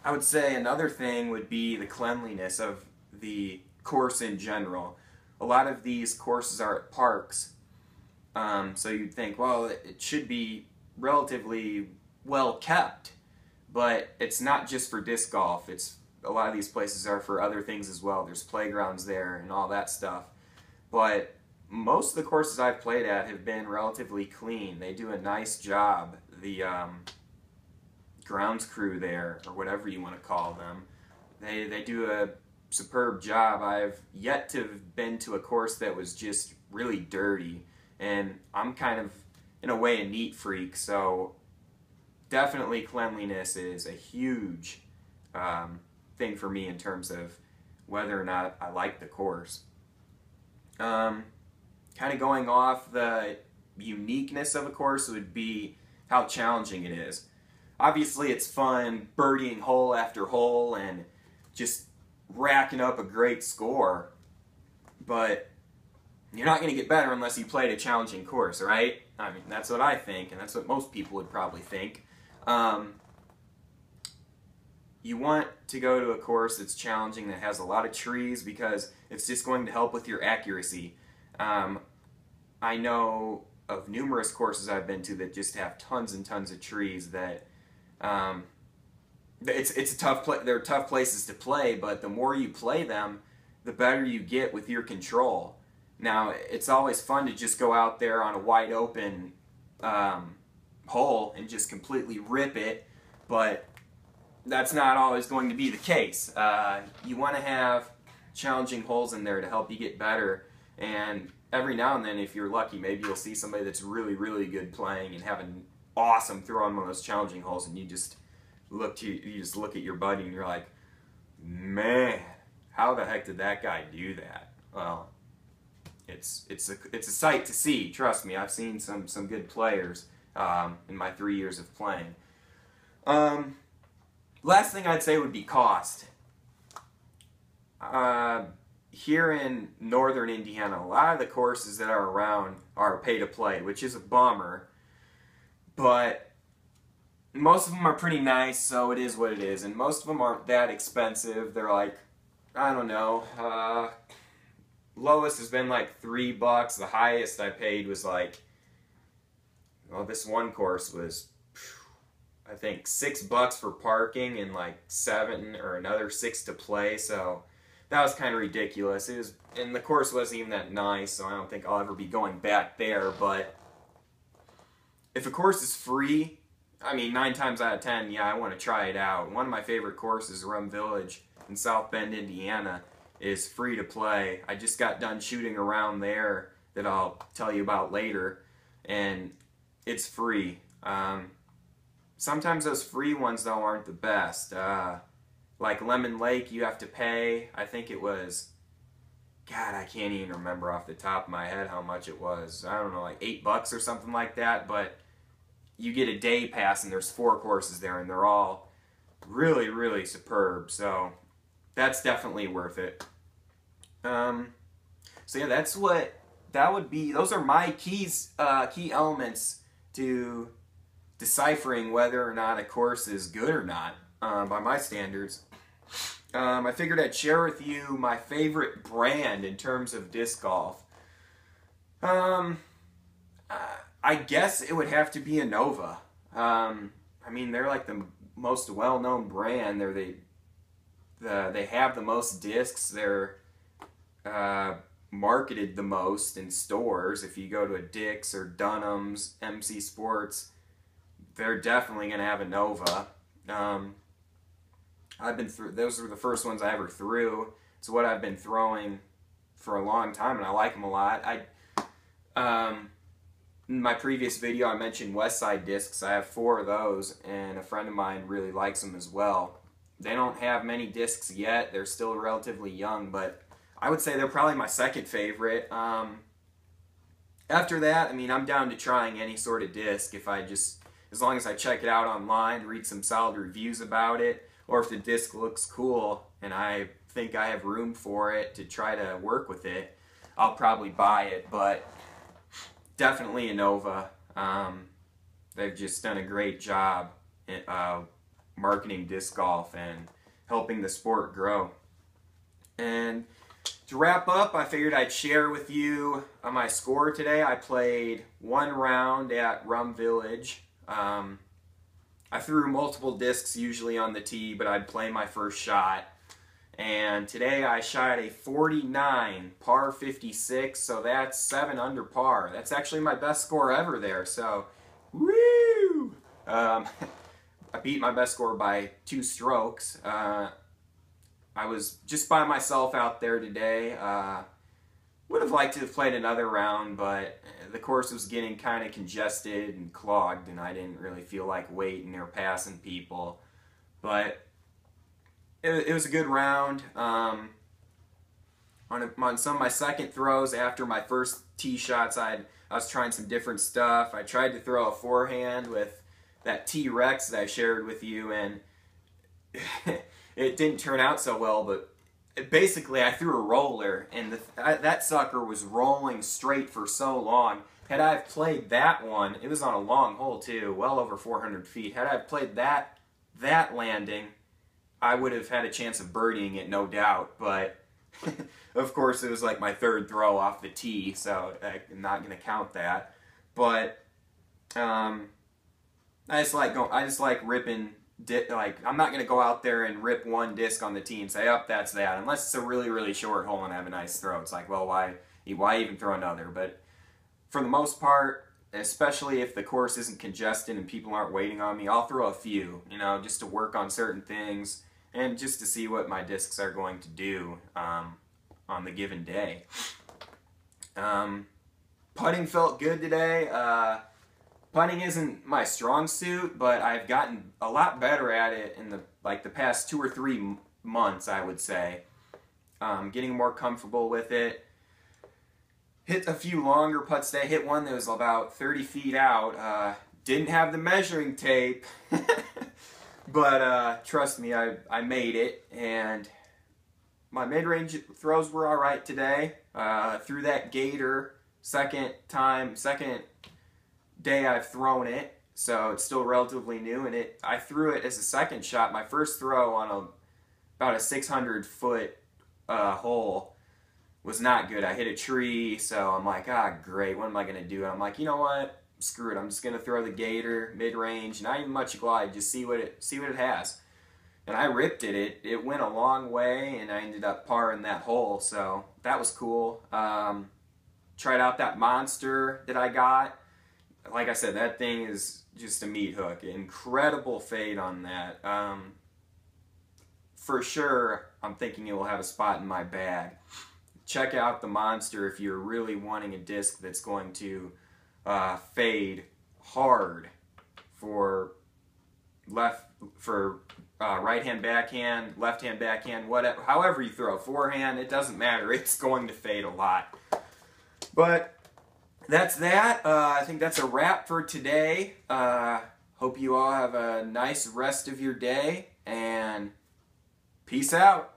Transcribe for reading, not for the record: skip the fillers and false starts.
I would say another thing would be the cleanliness of the course in general. A lot of these courses are at parks, so you'd think, well, it should be relatively well kept, but it's not just for disc golf. It's a lot of these places are for other things as well. There's playgrounds there and all that stuff. But most of the courses I've played at have been relatively clean. They do a nice job. The grounds crew there, or whatever you want to call them, they do a superb job. I've yet to have been to a course that was just really dirty, and I'm kind of, in a way, a neat freak, so definitely cleanliness is a huge thing for me in terms of whether or not I like the course. Kind of going off the uniqueness of a course would be how challenging it is. Obviously, it's fun birdieing hole after hole and just racking up a great score, but you're not going to get better unless you played a challenging course, right? I mean, that's what I think, and that's what most people would probably think. You want to go to a course that's challenging, that has a lot of trees, because it's just going to help with your accuracy. I know of numerous courses I've been to that just have tons and tons of trees that it's a tough they're tough places to play, but the more you play them, the better you get with your control. Now, it's always fun to just go out there on a wide open hole and just completely rip it, but that's not always going to be the case. You want to have challenging holes in there to help you get better, and every now and then, if you're lucky, maybe you'll see somebody that's really, really good playing and have an awesome throw on one of those challenging holes, and you just look at your buddy and you're like, man, how the heck did that guy do that? Well, it's a sight to see. Trust me, I've seen some good players in my 3 years of playing. Last thing I'd say would be cost. Here in northern Indiana, a lot of the courses that are around are pay to play, which is a bummer, but most of them are pretty nice, so it is what it is, and most of them aren't that expensive. They're like, I don't know, lowest has been like $3. The highest I paid was like, well, this one course was, I think, $6 for parking and like 7 or another 6 to play, so that was kind of ridiculous. It was, and the course wasn't even that nice, so I don't think I'll ever be going back there. But if a course is free, I mean, 9 times out of 10, yeah, I want to try it out. One of my favorite courses, Rum Village in South Bend, Indiana, is free to play. I just got done shooting around there that I'll tell you about later, and it's free. Sometimes those free ones, though, aren't the best. Like Lemon Lake, you have to pay. I think it was, God, I can't even remember off the top of my head how much it was. I don't know, like $8 or something like that, but you get a day pass and there's 4 courses there and they're all really, really superb. So that's definitely worth it. So yeah, that would be, those are my key elements to deciphering whether or not a course is good or not, by my standards. I figured I'd share with you my favorite brand in terms of disc golf. I guess it would have to be a Nova. I mean, they're like the most well-known brand. They have the most discs. They're marketed the most in stores. If you go to a Dick's or Dunham's, MC Sports, they're definitely going to have a Nova. Those were the first ones I ever threw. It's what I've been throwing for a long time, and I like them a lot. In my previous video, I mentioned Westside discs. I have 4 of those, and a friend of mine really likes them as well. They don't have many discs yet. They're still relatively young, but I would say they're probably my second favorite. After that, I mean, I'm down to trying any sort of disc as long as I check it out online, read some solid reviews about it, or if the disc looks cool and I think I have room for it to try to work with it, I'll probably buy it. But definitely a Nova. They've just done a great job marketing disc golf and helping the sport grow. And to wrap up, I figured I'd share with you my score today. I played one round at Rum Village. I threw multiple discs usually on the tee, but I'd play my first shot. And today I shot a 49, par 56, so that's 7 under par. That's actually my best score ever there, so woo! I beat my best score by 2 strokes. I was just by myself out there today. Would have liked to have played another round, but the course was getting kind of congested and clogged, and I didn't really feel like waiting or passing people. But it was a good round. On some of my second throws after my first tee shots, I was trying some different stuff. I tried to throw a forehand with that T-Rex that I shared with you, and it didn't turn out so well, but basically I threw a roller, and that sucker was rolling straight for so long. Had I played that one, it was on a long hole too, well over 400 feet. Had I played that landing, I would have had a chance of birdieing it, no doubt, but of course it was like my third throw off the tee, so I'm not going to count that. But I just like ripping. I'm not going to go out there and rip one disc on the tee and say, "Up, that's that." Unless it's a really, really short hole and I have a nice throw. It's like, well, why even throw another? But for the most part, especially if the course isn't congested and people aren't waiting on me, I'll throw a few, just to work on certain things and just to see what my discs are going to do on the given day. Putting felt good today. Putting isn't my strong suit, but I've gotten a lot better at it in the past 2 or 3 months, I would say. Getting more comfortable with it. Hit a few longer putts today. Hit one that was about 30 feet out. Didn't have the measuring tape, but trust me, I made it. And my mid-range throws were all right today. Threw that gator second day I've thrown it, so it's still relatively new, and I threw it as a second shot. My first throw on about a 600-foot hole was not good. I hit a tree, so I'm like, great, what am I going to do? And I'm like, you know what? Screw it. I'm just going to throw the gator mid-range, not even much glide, just see what it has. And I ripped it. It went a long way, and I ended up parring that hole, so that was cool. Tried out that monster that I got. Like I said, that thing is just a meat hook. Incredible fade on that. For sure, I'm thinking it will have a spot in my bag. Check out the monster if you're really wanting a disc that's going to fade hard for right-hand backhand, left-hand backhand, whatever. However you throw, forehand, it doesn't matter. It's going to fade a lot. But that's that. I think that's a wrap for today. Hope you all have a nice rest of your day, and peace out.